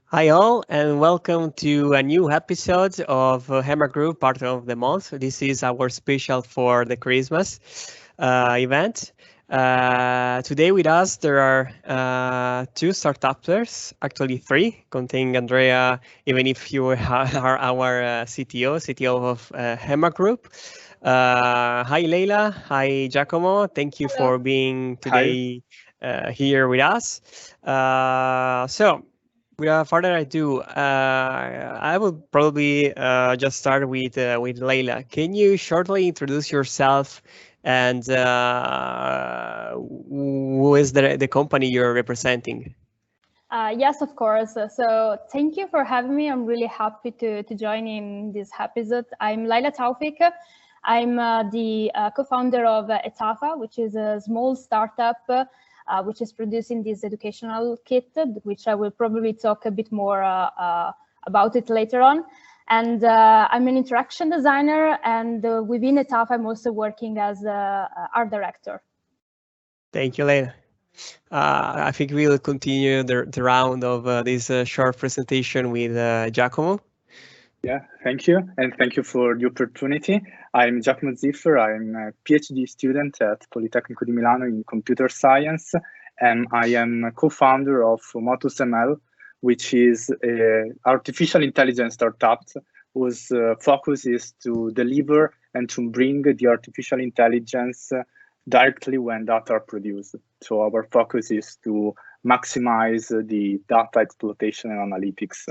Hi all, and welcome to a new episode of Hemargroup, part of the month. This is our special for the Christmas event. Today with us there are two startupers, actually three, containing Andrea, even if you are our CTO of Hemargroup. Hi Leyla, hi Giacomo. Thank you Hello. for being Hi. today here with us. Without further ado, I will probably just start with Leyla. Can you shortly introduce yourself and who is the company you're representing? Yes, of course. So thank you for having me. I'm really happy to join in this episode. I'm Leyla Tawfik. I'm the co-founder of ETHAFA, which is a small startup which is producing this educational kit, which I will probably talk a bit more about it later on. And I'm an interaction designer, and within ETHAFA, I'm also working as art director. Thank you, Leyla. I think we'll continue the round of this short presentation with Giacomo. Yeah, thank you. And thank you for the opportunity. I'm Giacomo Ziffer. I'm a PhD student at Politecnico di Milano in computer science. And I am a co-founder of motuSML, which is an artificial intelligence startup whose focus is to deliver and to bring the artificial intelligence directly when data are produced. So our focus is to maximize the data exploitation and analytics.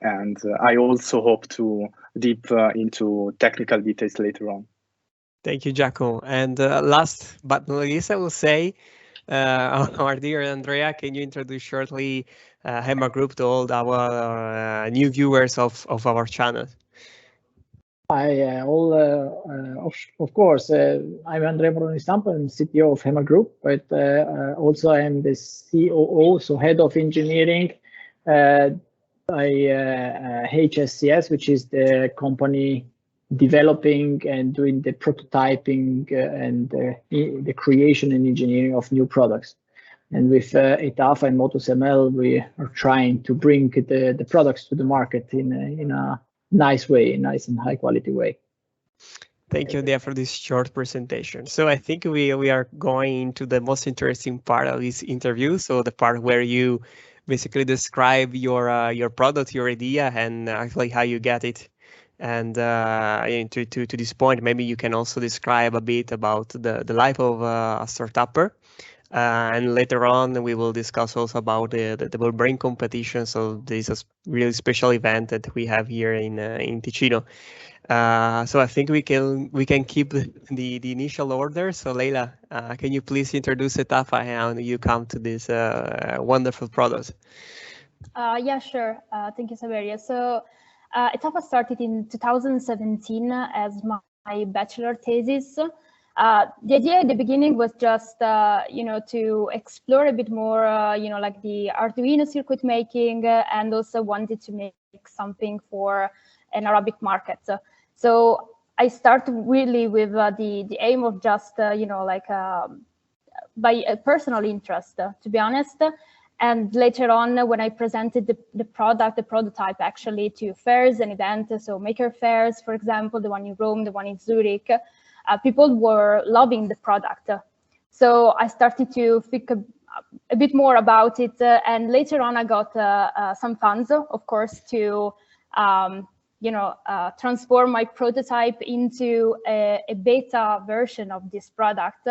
And I also hope to deep into technical details later on. Thank you, Giacomo. And last but not least, I will say, our dear Andrea, can you introduce shortly Hemargroup to all our new viewers of our channel? Hi, of course, I'm Andrea Moroni-Stampo, I'm CTO of Hemargroup, but also I'm the COO, so head of engineering by HSCS, which is the company developing and doing the prototyping and the creation and engineering of new products. And with ETHAFA and motuSML, we are trying to bring the products to the market in a nice way, nice and high quality way. Thank you, Andrea, for this short presentation. So I think we are going into the most interesting part of this interview. So the part where you basically describe your product, your idea, and actually how you get it. And to this point, maybe you can also describe a bit about the life of a startupper. And later on, we will discuss also about the Boldbrain competition. So this is a really special event that we have here in Ticino. So I think we can keep the initial order. So Leyla, can you please introduce ETHAFA and how you come to this wonderful product? Yeah, sure. Thank you, Saveria. So ETHAFA started in 2017 as my bachelor thesis. The idea at the beginning was just, to explore a bit more, like the Arduino circuit making, and also wanted to make something for an Arabic market. So I started really with the aim of just, by a personal interest, to be honest. And later on, when I presented the prototype actually to fairs and events, so maker fairs, for example, the one in Rome, the one in Zurich, people were loving the product. So I started to think a bit more about it. And later on, I got some funds, of course, to transform my prototype into a beta version of this product.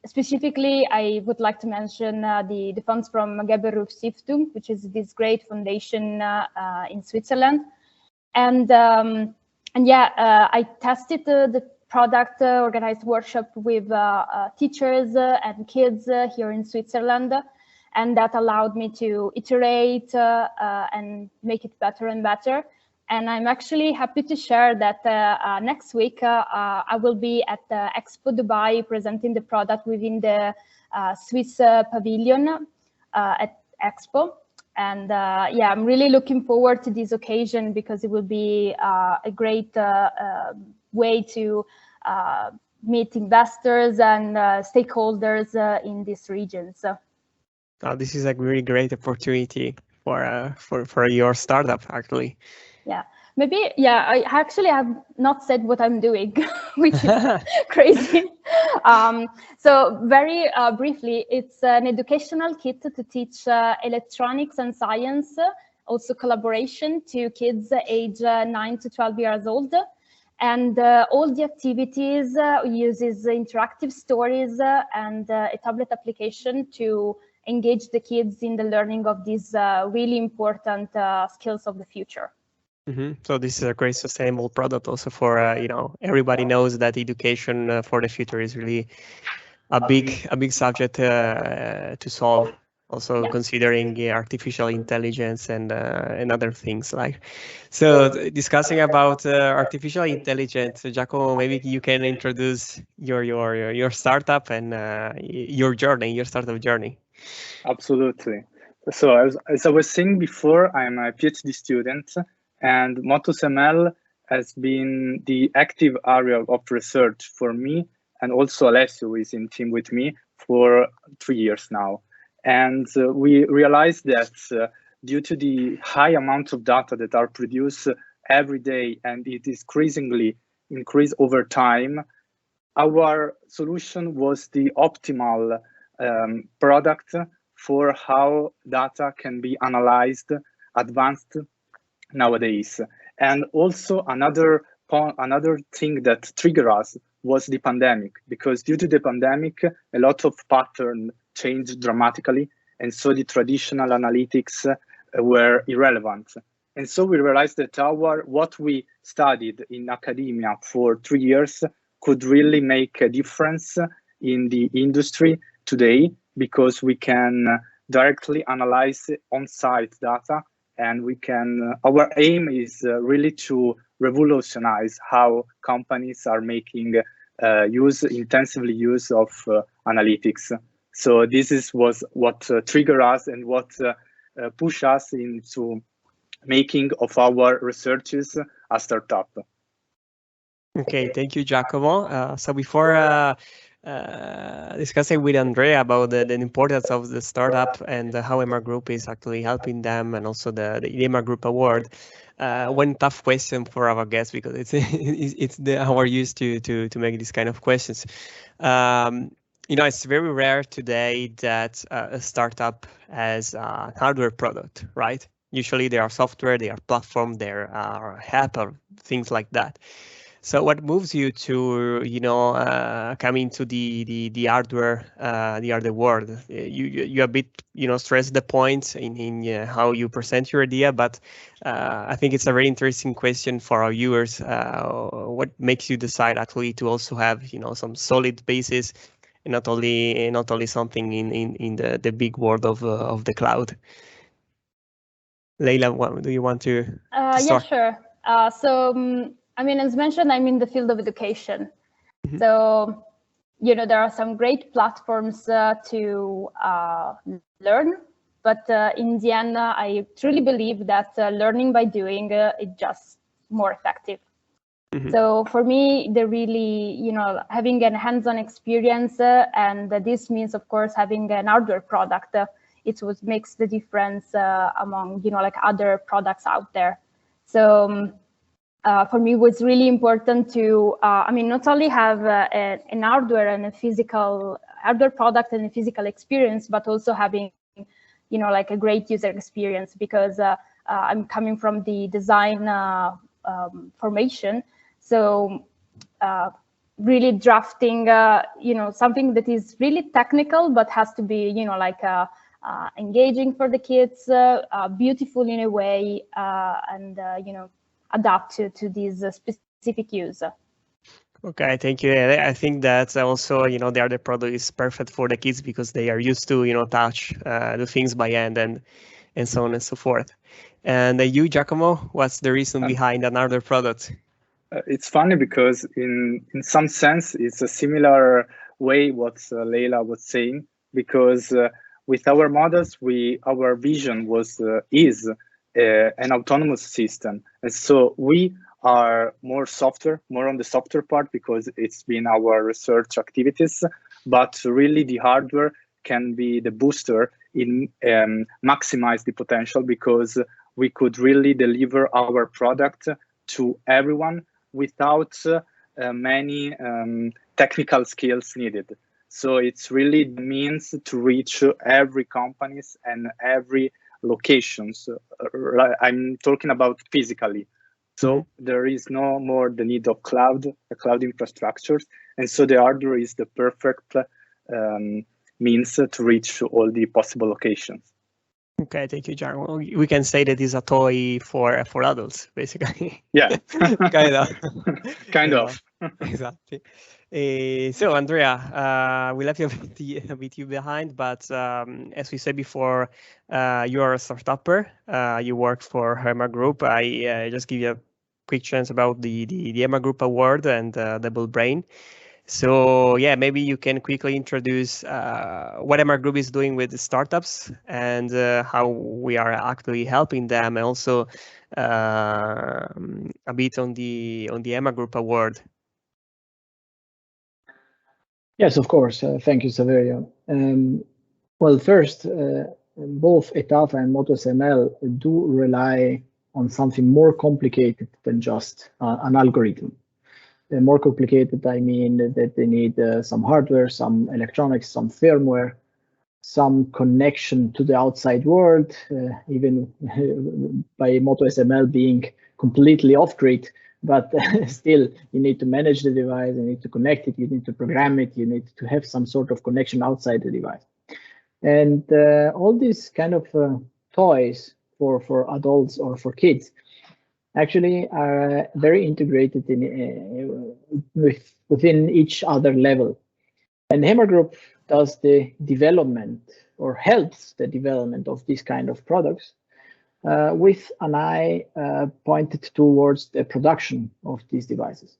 Specifically, I would like to mention the funds from Hemargroup Stiftung, which is this great foundation in Switzerland. And yeah, I tested the product, organized workshop with teachers and kids here in Switzerland. And that allowed me to iterate and make it better and better. And I'm actually happy to share that next week I will be at Expo Dubai presenting the product within the Swiss pavilion at Expo. And yeah, I'm really looking forward to this occasion because it will be a great way to meet investors and stakeholders in these regions. This is a really great opportunity for your startup, actually. Yeah, maybe, yeah, I actually have not said what I'm doing, which is crazy. So very briefly, it's an educational kit to teach electronics and science, also collaboration to kids age 9 to 12 years old. And all the activities uses interactive stories and a tablet application to engage the kids in the learning of these really important skills of the future. So this is a great sustainable product also for, everybody knows that education for the future is really a big subject to solve. Also considering artificial intelligence and other things like. So discussing about artificial intelligence, Giacomo, maybe you can introduce your startup and your startup journey. Absolutely. So as I was saying before, I'm a PhD student, and motuSML has been the active area of research for me, and also Alessio, who is in team with me, for 3 years now. And we realized that due to the high amount of data that are produced every day, and it is increase over time, our solution was the optimal product for how data can be analyzed, advanced nowadays. And also another thing that triggered us was the pandemic, because due to the pandemic, a lot of patterns changed dramatically, and so the traditional analytics were irrelevant. And so we realized that what we studied in academia for 3 years could really make a difference in the industry today, because we can directly analyze on-site data, and our aim is really to revolutionize how companies are making intensively use of analytics. So this was what triggered us and what pushed us into making of our researches a startup. Okay, thank you, Giacomo. So before discussing with Andrea about the importance of the startup and how Hemargroup is actually helping them, and also the Hemargroup Award, one tough question for our guests, because it's our use to make these kind of questions. It's very rare today that a startup has a hardware product, right? Usually there are software, there are platform, there are app or things like that. So what moves you to, coming to the hardware world? You a bit, stress the point in how you present your idea, but I think it's a very interesting question for our viewers. What makes you decide actually to also have, some solid basis, and not only something in the big world of the cloud? Leyla, do you want to start? Yeah, sure. As mentioned, I'm in the field of education. Mm-hmm. So, there are some great platforms to learn, but in the end, I truly believe that learning by doing is just more effective. Mm-hmm. So for me, they're really, having a hands-on experience, and this means, of course, having an hardware product. It's what makes the difference among, other products out there. So for me, it was really important to, not only have an hardware and a physical hardware product and a physical experience, but also having, a great user experience, because I'm coming from the design formation. So really drafting, something that is really technical, but has to be, engaging for the kids, beautiful in a way, and, adapt to this specific use. Okay, thank you. I think that also, the other product is perfect for the kids, because they are used to, touch the things by hand and so on and so forth. And you, Giacomo, what's the reason behind another product? It's funny because in some sense, it's a similar way what Leyla was saying, because with our models, our vision is an autonomous system. And so we are more on the software part, because it's been our research activities, but really the hardware can be the booster in maximize the potential, because we could really deliver our product to everyone without many technical skills needed. So it's really the means to reach every companies and every locations. I'm talking about physically. So there is no more the need of cloud infrastructures. And so the hardware is the perfect means to reach all the possible locations. Okay, thank you, Giacomo. We can say that it's a toy for adults, basically. Yeah, kind of. kind of. Exactly. So, Andrea, we left you a bit behind, but as we said before, you are a startupper. You work for Hemargroup. I just give you a quick chance about the Hemargroup Award and the Boldbrain. So yeah, maybe you can quickly introduce what Hemargroup is doing with the startups and how we are actually helping them, and also a bit on the Hemargroup Award. Yes, of course. Thank you, Saverio. Well, first, both ETHAFA and motuSML do rely on something more complicated than just an algorithm. More complicated, I mean that they need some hardware, some electronics, some firmware, some connection to the outside world, even by motuSML being completely off-grid, but still you need to manage the device, you need to connect it, you need to program it, you need to have some sort of connection outside the device. And all these kind of toys for adults or for kids actually are very integrated within each other level. And Hemargroup does the development or helps the development of these kind of products with an eye pointed towards the production of these devices.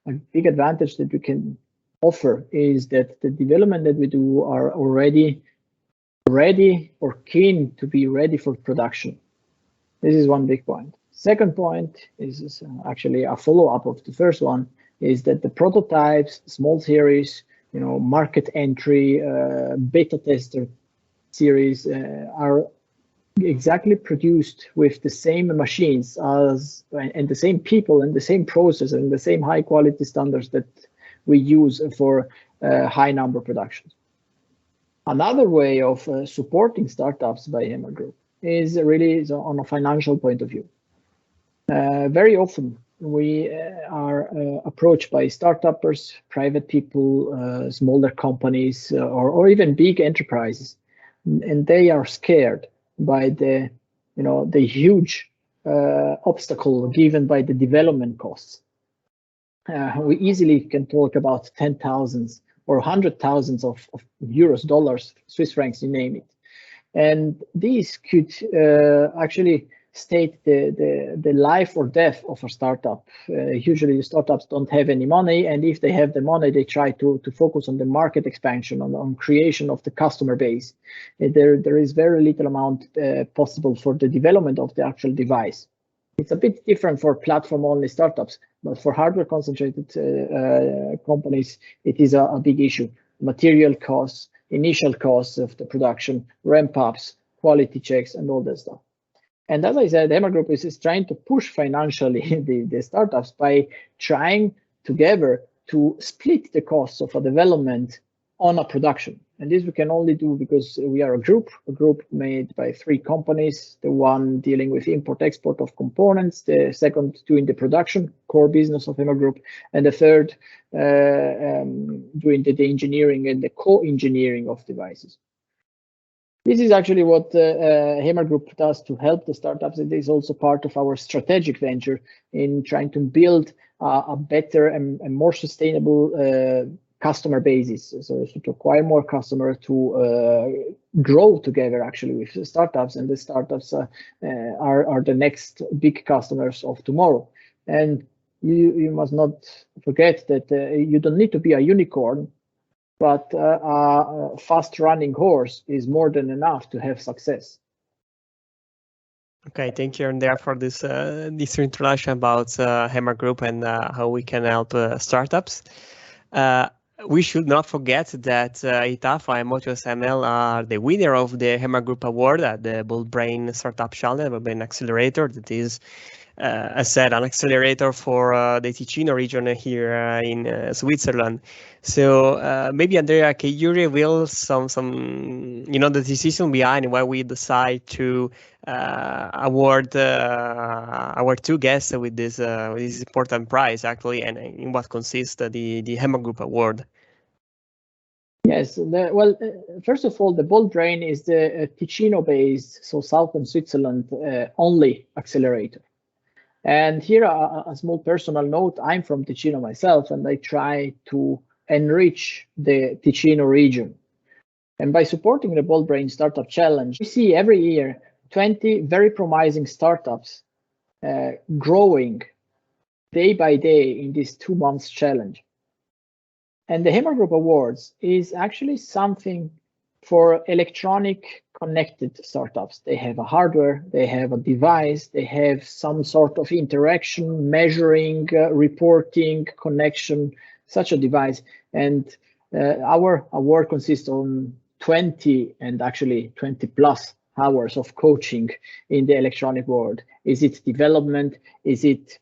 A big advantage that we can offer is that the development that we do are already ready or keen to be ready for production. This is one big point. Second point is actually a follow-up of the first one, is that the prototypes, small series, market entry, beta tester series are exactly produced with the same machines and the same people and the same process and the same high quality standards that we use for high number productions. Another way of supporting startups by Hemargroup is really on a financial point of view. Very often we are approached by startuppers, private people, smaller companies, or even big enterprises, and they are scared by the huge obstacle given by the development costs. We easily can talk about 10,000s or 100,000s of euros, dollars, Swiss francs, you name it, and these could actually state the life or death of a startup. Usually startups don't have any money, and if they have the money, they try to focus on the market expansion, on creation of the customer base. There is very little amount possible for the development of the actual device. It's a bit different for platform-only startups, but for hardware-concentrated companies, it is a big issue. Material costs, initial costs of the production, ramp-ups, quality checks, and all that stuff. And as I said, Hemargroup is trying to push financially the startups by trying together to split the costs of a development on a production. And this we can only do because we are a group made by 3 companies, the one dealing with import-export of components, the second doing the production, core business of Hemargroup, and the third doing the engineering and the co-engineering of devices. This is actually what Hemargroup does to help the startups. It is also part of our strategic venture in trying to build a better and more sustainable customer basis. So to acquire more customers, to grow together actually with the startups, and the startups are the next big customers of tomorrow. And you must not forget that you don't need to be a unicorn, but a fast-running horse is more than enough to have success. Okay, thank you, and for this introduction about Hemargroup and how we can help startups. we should not forget that ETHAFA and motuSML are the winner of the Hemargroup Award at the Boldbrain Startup Challenge, Boldbrain Accelerator. That is, as said, an accelerator for the Ticino region here in Switzerland. So maybe Andrea, can you reveal some the decision behind why we decide to award our two guests with this important prize actually, and in what consists the Hemargroup Award? Yes, first of all, the Boldbrain is the Ticino-based, so southern Switzerland only accelerator. And here, a small personal note, I'm from Ticino myself, and I try to enrich the Ticino region. And by supporting the Boldbrain Startup Challenge, we see every year 20 very promising startups growing day by day in this 2 months challenge. And the Hemargroup Awards is actually something for electronic connected startups. They have a hardware, they have a device, they have some sort of interaction, measuring, reporting, connection, such a device. And our award consists on 20 and actually 20 plus hours of coaching in the electronic world. Is it development? Is it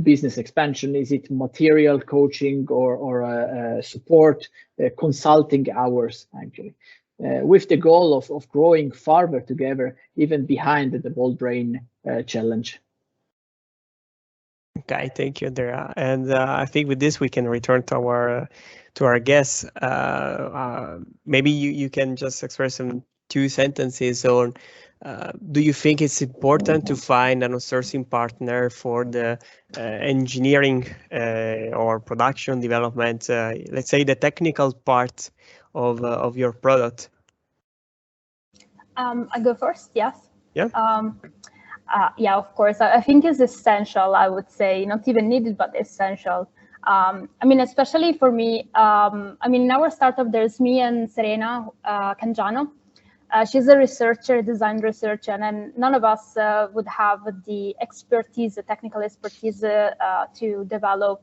business expansion? Is it material coaching or support, consulting hours, actually, with the goal of growing farther together, even behind the Boldbrain challenge. Okay, thank you, Andrea. And I think with this we can return to our guests. Maybe you can just express some 2 sentences on. Do you think it's important to find an outsourcing partner for the engineering or production development, let's say the technical part of your product? I go first, yes. Yeah. Yeah, of course. I think it's essential, I would say, not even needed, but essential. I mean, especially for me, I mean, in our startup, there's me and Serena Cangiano. She's a researcher, design researcher, and none of us would have the expertise, the technical expertise to develop,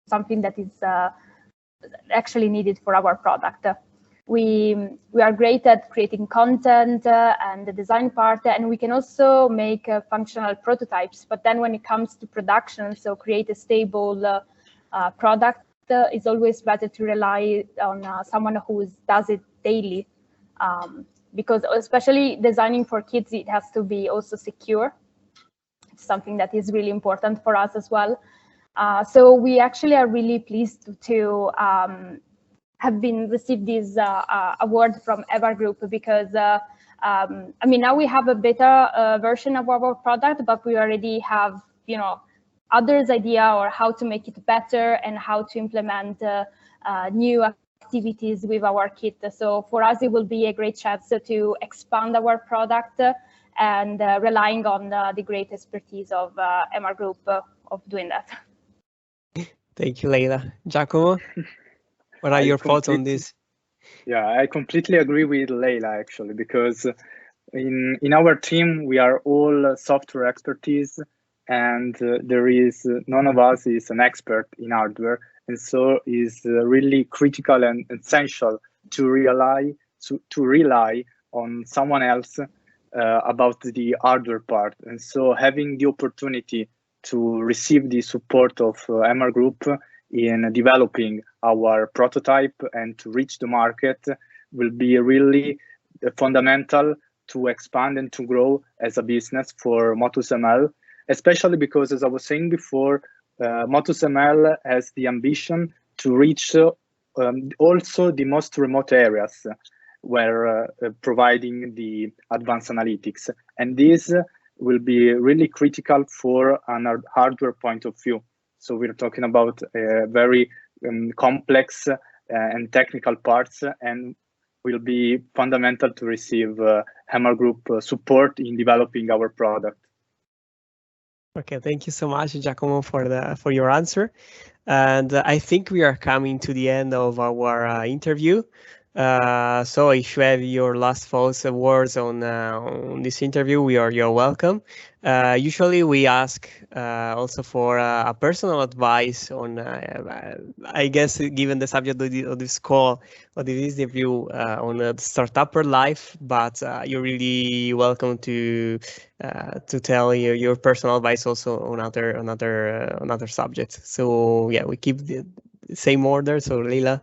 something that is actually needed for our product. We are great at creating content and the design part, and we can also make functional prototypes. But then when it comes to production, so create a stable product, it's always better to rely on someone who does it daily. Because especially designing for kids, it has to be also secure. It's something that is really important for us as well. So we actually are really pleased to have received this award from Hemargroup because I mean, now we have a beta version of our product, but we already have others' idea or how to make it better and how to implement new activities with our kit. So for us, it will be a great chance to expand our product and relying on the great expertise of Hemargroup of doing that. Thank you, Leyla. Giacomo, what are your thoughts on this? Yeah, I completely agree with Leyla, actually, because in our team, we are all software expertise, and there is none of us is an expert in hardware. And so it's really critical and essential to rely on someone else about the hardware part. And so having the opportunity to receive the support of Hemargroup in developing our prototype and to reach the market will be really fundamental to expand and to grow as a business for motuSML, especially because, as I was saying before, motuSML has the ambition to reach also the most remote areas where providing the advanced analytics. And this will be really critical for an hardware point of view. So we're talking about very complex and technical parts, and will be fundamental to receive Hemargroup support in developing our product. Okay, thank you so much, Giacomo, for your answer. And I think we are coming to the end of our interview. So if you have your last thoughts and words on this interview, you're welcome. Usually we ask also for a personal advice on, I guess, given the subject of this call or this interview on the startupper life, but you're really welcome to tell your personal advice also on other subjects. So yeah, we keep the same order. So Leyla.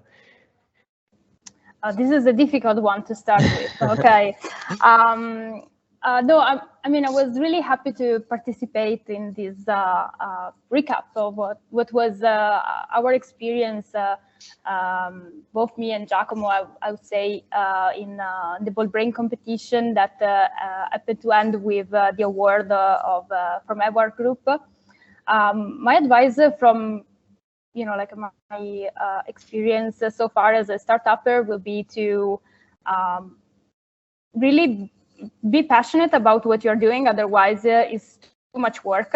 This is a difficult one to start with. Okay. No, I mean, I was really happy to participate in this recap of what was our experience, both me and Giacomo, I would say, in the Boldbrain competition that happened to end with the award from Hemargroup. My advice from like my experience so far as a startupper will be to really be passionate about what you're doing. Otherwise, it's too much work,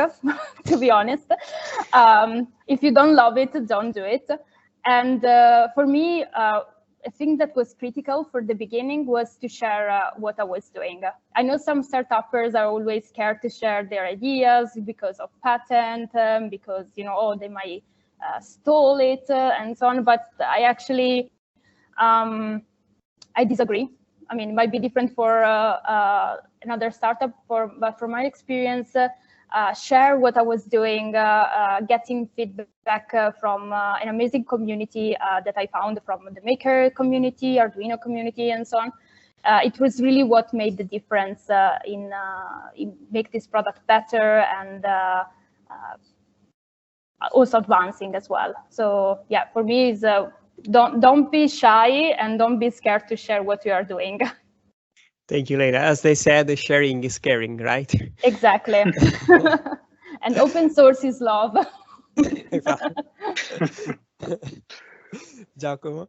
to be honest. If you don't love it, don't do it. And for me, I think that was critical for the beginning was to share what I was doing. I know some startuppers are always scared to share their ideas because of patent, because, oh, they might stole it and so on, but I actually I disagree. I mean, it might be different for another startup, but from my experience, share what I was doing, getting feedback from an amazing community that I found from the Maker community, Arduino community, and so on. It was really what made the difference in make this product better and also advancing as well. So yeah, for me is don't be shy and don't be scared to share what you are doing. Thank you, Leyla. As they said, the sharing is caring, right? Exactly. And open source is love. Giacomo?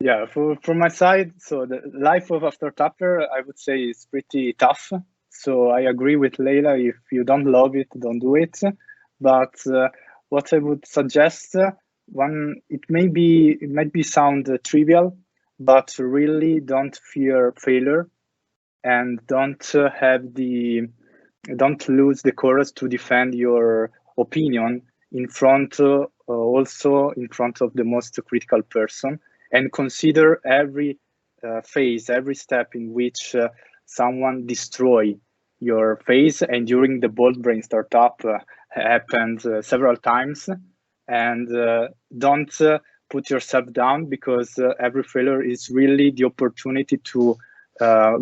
Yeah, from my side, so the life of a startupper, I would say, is pretty tough. So I agree with Leyla. If you don't love it, don't do it. But what I would suggest, it might be sound trivial, but really don't fear failure, and don't lose the courage to defend your opinion also in front of the most critical person, and consider every phase, every step in which someone destroy your phase. And during the Boldbrain startup happened several times. And don't put yourself down, because every failure is really the opportunity to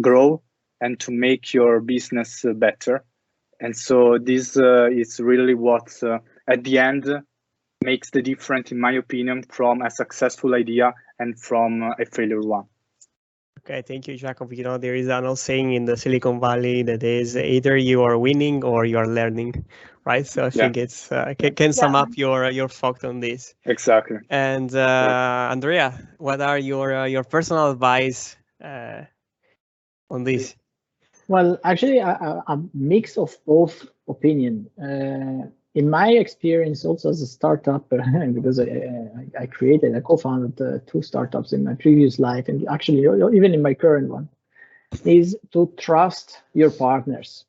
grow and to make your business better. And so this is really what at the end makes the difference, in my opinion, from a successful idea and from a failure one. Okay, thank you, Giacomo. There is an old saying in the Silicon Valley that is either you are winning or you are learning, right? So I think it's can sum up your thought on this. Exactly. And Andrea, what are your personal advice on this? Well, actually, a mix of both opinion. In my experience, also as a startup, because I co-founded 2 startups in my previous life, and actually even in my current one, is to trust your partners.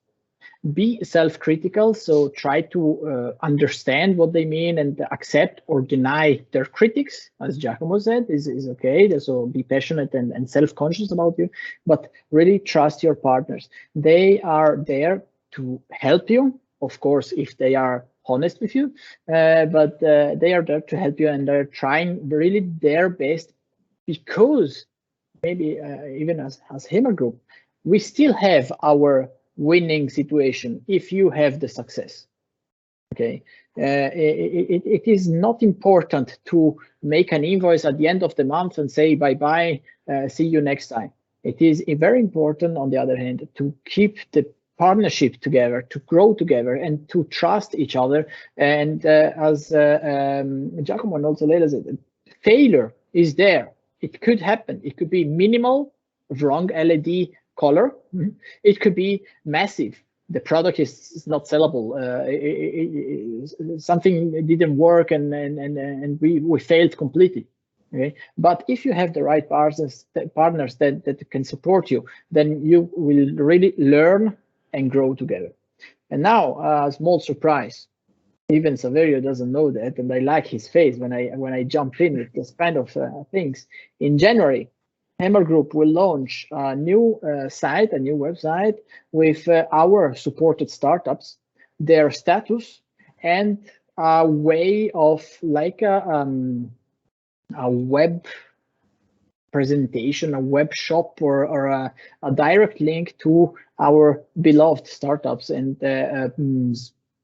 Be self-critical, so try to understand what they mean and accept or deny their critics, as Giacomo said, is okay. So be passionate and self-conscious about you, but really trust your partners. They are there to help you, of course, if they are honest with you, but they are there to help you, and they're trying really their best, because maybe even as Hemargroup, we still have our winning situation if you have the success. Okay, it is not important to make an invoice at the end of the month and say bye-bye, see you next time. It is very important, on the other hand, to keep the partnership together, to grow together, and to trust each other. And as Giacomo and also Leyla said, failure is there. It could happen. It could be minimal, wrong LED color. It could be massive. The product is not sellable. Something didn't work, and we failed completely. Okay, but if you have the right partners that can support you, then you will really learn and grow together. And now, a small surprise. Even Saverio doesn't know that, and I like his face when I jump in with this kind of things. In January, Hemargroup will launch a new site, a new website with our supported startups, their status, and a way of like a web presentation, a web shop, or a direct link to our beloved startups, and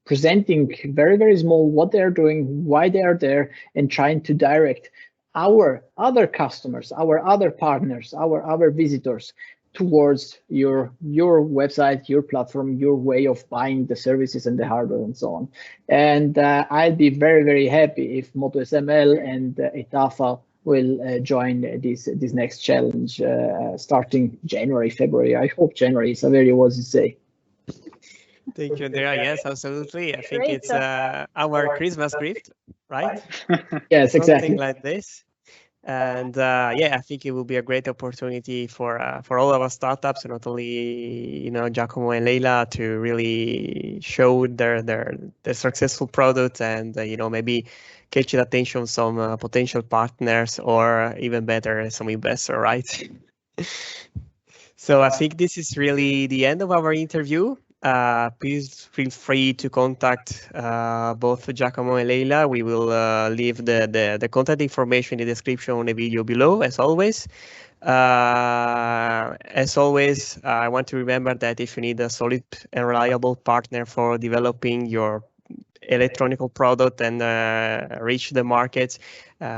presenting very, very small what they're doing, why they are there, and trying to direct our other customers, our other partners, our other visitors towards your website, your platform, your way of buying the services and the hardware and so on. And I'll be very, very happy if motuSML and ETHAFA will join this next challenge starting January, February. I hope January. Saverio, what does it say? Thank you, Andrea. Yes, absolutely. I think it's our Christmas gift, right? Yes, exactly. Something like this. And yeah, I think it will be a great opportunity for all of our startups, and not only Giacomo and Leyla, to really show their successful product, and maybe catch the attention of some potential partners, or even better, some investor, right? So I think this is really the end of our interview. Please feel free to contact both Giacomo and Leyla. We will leave the contact information in the description on the video below, as always. I want to remember that if you need a solid and reliable partner for developing your electronic product and reach the markets,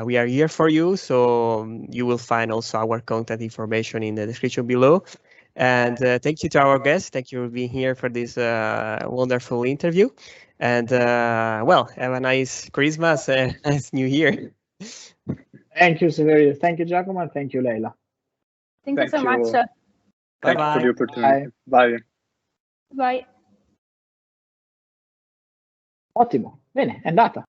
we are here for you. So you will find also our contact information in the description below. And thank you to our guests. Thank you for being here for this wonderful interview. And well, have a nice Christmas and nice New Year. Thank you, Saverio. Thank you, Giacomo. And thank you, Leyla. Thank you so much. Thank you for the opportunity. Bye. Bye. Ottimo, bene, è andata.